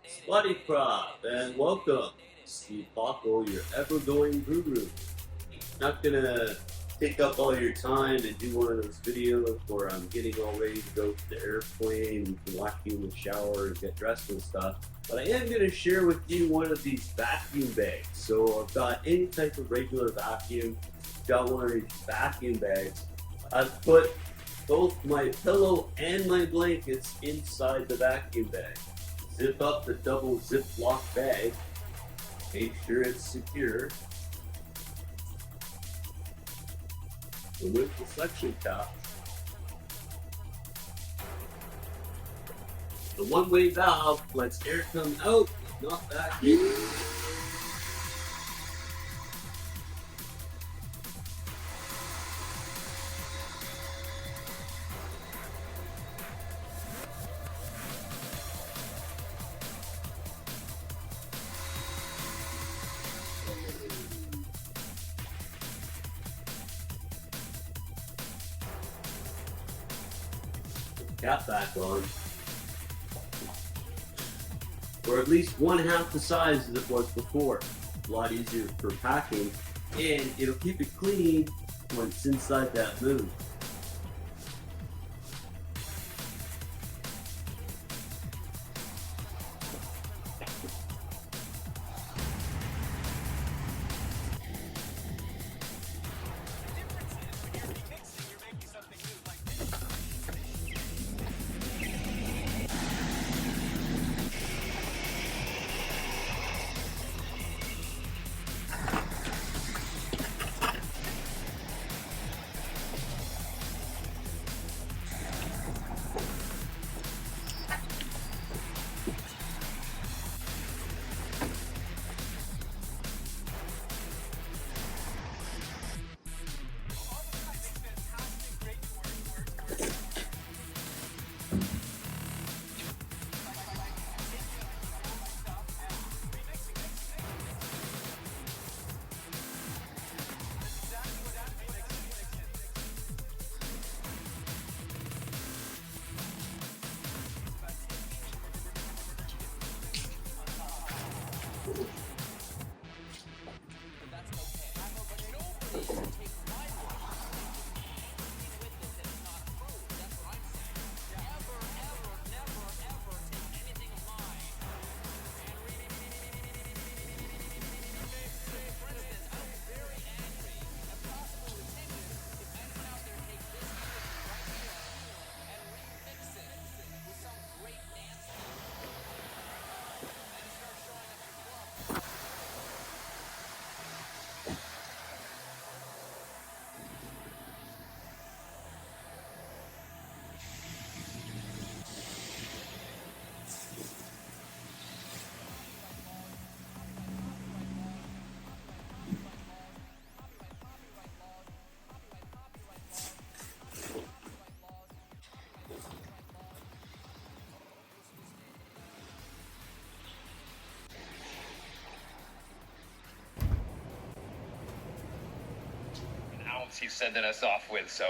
Spotty Prop, and welcome, Steve Buckle, your ever-going guru. Not gonna take up all your time and do one of those videos where I'm getting all ready to go to the airplane, walking in the shower, and get dressed and stuff. But I am gonna share with you one of these vacuum bags. So I've got any type of regular vacuum, got one of these vacuum bags. I've put both my pillow and my blankets inside the vacuum bag. Zip up the double Ziploc bag, make sure it's secure. Remove the suction cup. The one-way valve lets air come out, not back in. Cap back on. Or at least one half the size as it was before. A lot easier for packing, and it'll keep it clean when it's inside that moon. He's sending us off with, so